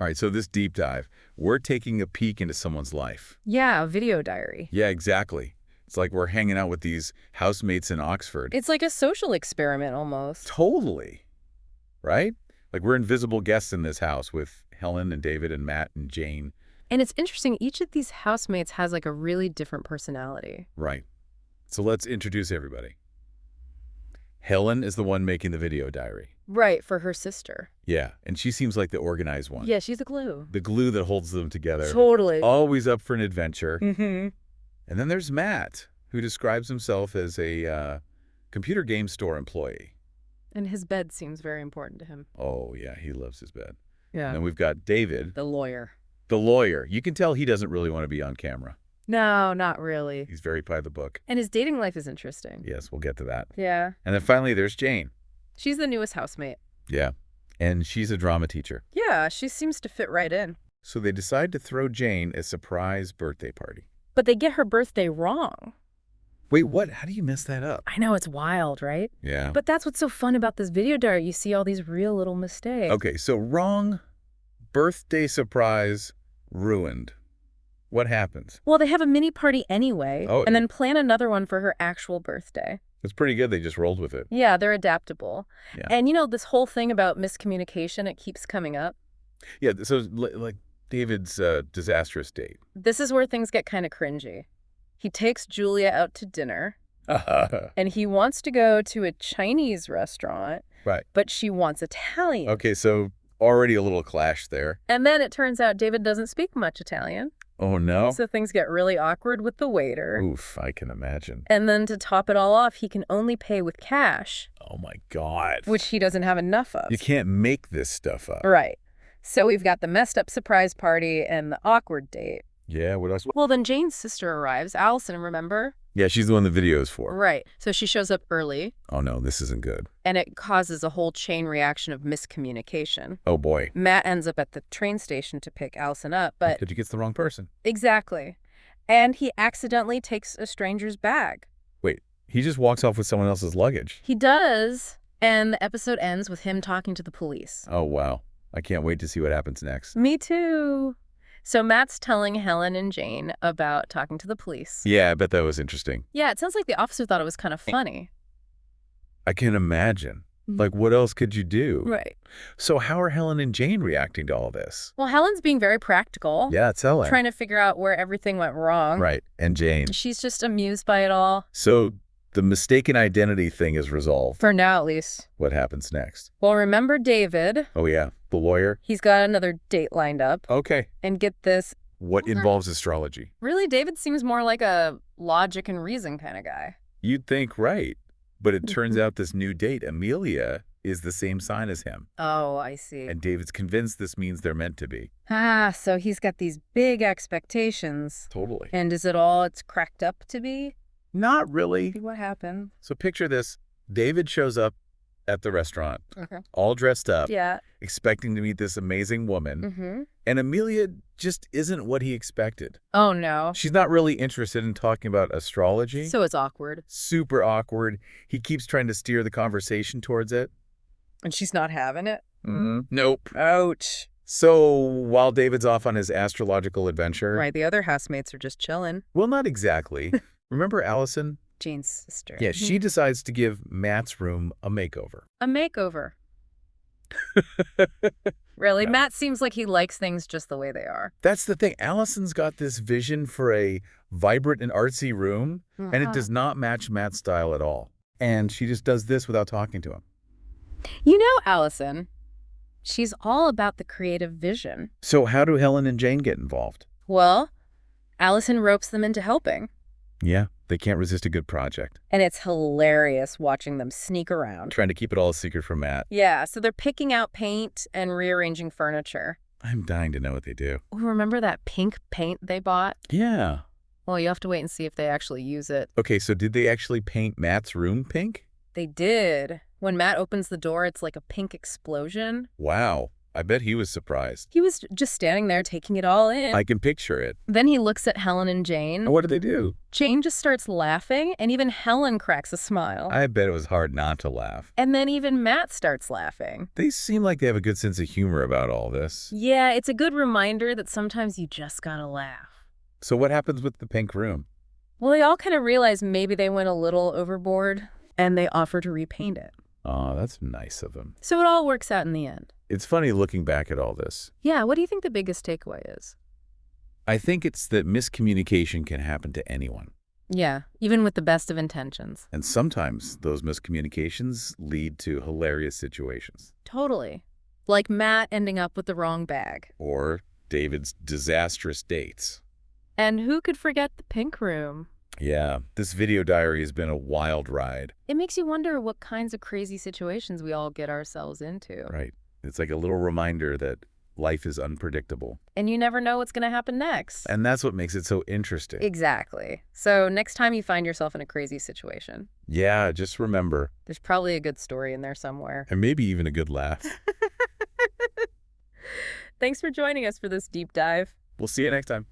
All right, so this deep dive, we're taking a peek into someone's life. Yeah, a video diary. Yeah, exactly. It's like we're hanging out with these housemates in Oxford. It's like a social experiment almost. Totally. Right? Like we're invisible guests in this house with Helen and David and Matt and Jane. And it's interesting, each of these housemates has like a really different personality. Right. So let's introduce everybody. Helen is the one making the video diary. Right, for her sister. Yeah, and she seems like the organized one. Yeah, she's a glue. The glue that holds them together. Totally. Always up for an adventure. Mm-hmm. And then there's Matt, who describes himself as a computer game store employee. And his bed seems very important to him. Oh, yeah, he loves his bed. Yeah. And then we've got David, The lawyer. the lawyer. You can tell he doesn't really want to be on camera. No, not really. He's very by the book. And his dating life is interesting. Yes, we'll get to that. Yeah. And then finally, there's Jane. She's the newest housemate. Yeah, and she's a drama teacher. Yeah, she seems to fit right in. So they decide to throw Jane a surprise birthday party. But they get her birthday wrong. Wait, what? How do you mess that up? I know, it's wild, right? Yeah. But that's what's so fun about this video diary. You see all these real little mistakes. Okay, so wrong birthday surprise ruined. What happens? Well, they have a mini party anyway, Oh, and then plan another one for her actual birthday. It's pretty good. They just rolled with it. Yeah, they're adaptable. Yeah. And you know, this whole thing about miscommunication, it keeps coming up. Yeah, so like David's disastrous date. This is where things get kind of cringy. He takes Julia out to dinner, and he wants to go to a Chinese restaurant, Right. but she wants Italian. Okay, so already a little clash there. And then it turns out David doesn't speak much Italian, Oh, no? so things get really awkward with the waiter. Oof, I can imagine. And then to top it all off, he can only pay with cash, Oh, my God. which he doesn't have enough of. You can't make this stuff up. Right. So we've got the messed up surprise party and the awkward date. Yeah, what else? Well, then Jane's sister arrives, Allison, remember? Yeah, she's the one the video is for. Right. So she shows up early, Oh, no, this isn't good. and it causes a whole chain reaction of miscommunication. Oh, boy. Matt ends up at the train station to pick Allison up, but... Because you get the wrong person. Exactly. And he accidentally takes a stranger's bag. Wait, he just walks off with someone else's luggage. He does, and the episode ends with him talking to the police. Oh, wow. I can't wait to see what happens next. Me too. So Matt's telling Helen and Jane about talking to the police. Yeah, I bet that was interesting. Yeah, it sounds like the officer thought it was kind of funny. I can imagine. Like, what else could you do? Right. So how are Helen and Jane reacting to all this? Well, Helen's being very practical. Yeah, tell her. Trying to figure out where everything went wrong. Right, and Jane. She's just amused by it all. So the mistaken identity thing is resolved. For now, at least. What happens next? Well, remember David? Oh, yeah, the lawyer? He's got another date lined up. Okay. And get this, What involves astrology? really, David seems more like a logic and reason kind of guy. You'd think right. But it turns out this new date, Amelia, is the same sign as him. Oh, I see. And David's convinced this means they're meant to be. So he's got these big expectations. Totally. And is it all it's cracked up to be? Not really. What happened? So picture this. David shows up at the restaurant, Okay. all dressed up, Yeah. expecting to meet this amazing woman. Mm-hmm. And Amelia just isn't what he expected. Oh, no. She's not really interested in talking about astrology. So it's awkward. Super awkward. He keeps trying to steer the conversation towards it. And she's not having it? Nope. Ouch. So while David's off on his astrological adventure... Right, the other housemates are just chilling. Well, not exactly. Remember Allison? Jane's sister. Yeah, she decides to give Matt's room a makeover. A makeover. Really? No. Matt seems like he likes things just the way they are. That's the thing. Allison's got this vision for a vibrant and artsy room, and it does not match Matt's style at all. And she just does this without talking to him. You know, Allison, she's all about the creative vision. So how do Helen and Jane get involved? Well, Allison ropes them into helping. Yeah, they can't resist a good project. And it's hilarious watching them sneak around. Trying to keep it all a secret from Matt. Yeah, so they're picking out paint and rearranging furniture. I'm dying to know what they do. Oh, remember that pink paint they bought? Yeah. Well, you have to wait and see if they actually use it. Okay, so did they actually paint Matt's room pink? They did. When Matt opens the door, it's like a pink explosion. Wow. I bet he was surprised. He was just standing there taking it all in. I can picture it. Then he looks at Helen and Jane. What did they do? Jane just starts laughing, and even Helen cracks a smile. I bet it was hard not to laugh. And then even Matt starts laughing. They seem like they have a good sense of humor about all this. Yeah, it's a good reminder that sometimes you just gotta laugh. So what happens with the pink room? Well, they all kind of realize maybe they went a little overboard, and they offer to repaint it. Oh, that's nice of them. So it all works out in the end. It's funny looking back at all this. Yeah, what do you think the biggest takeaway is? I think it's that miscommunication can happen to anyone. Yeah, even with the best of intentions. And sometimes those miscommunications lead to hilarious situations. Totally. Like Matt ending up with the wrong bag. Or David's disastrous dates. And who could forget the pink room? Yeah, this video diary has been a wild ride. It makes you wonder what kinds of crazy situations we all get ourselves into. Right. It's like a little reminder that life is unpredictable. And you never know what's going to happen next. And that's what makes it so interesting. Exactly. So next time you find yourself in a crazy situation, Yeah, just remember. there's probably a good story in there somewhere. And maybe even a good laugh. Thanks for joining us for this deep dive. We'll see you next time.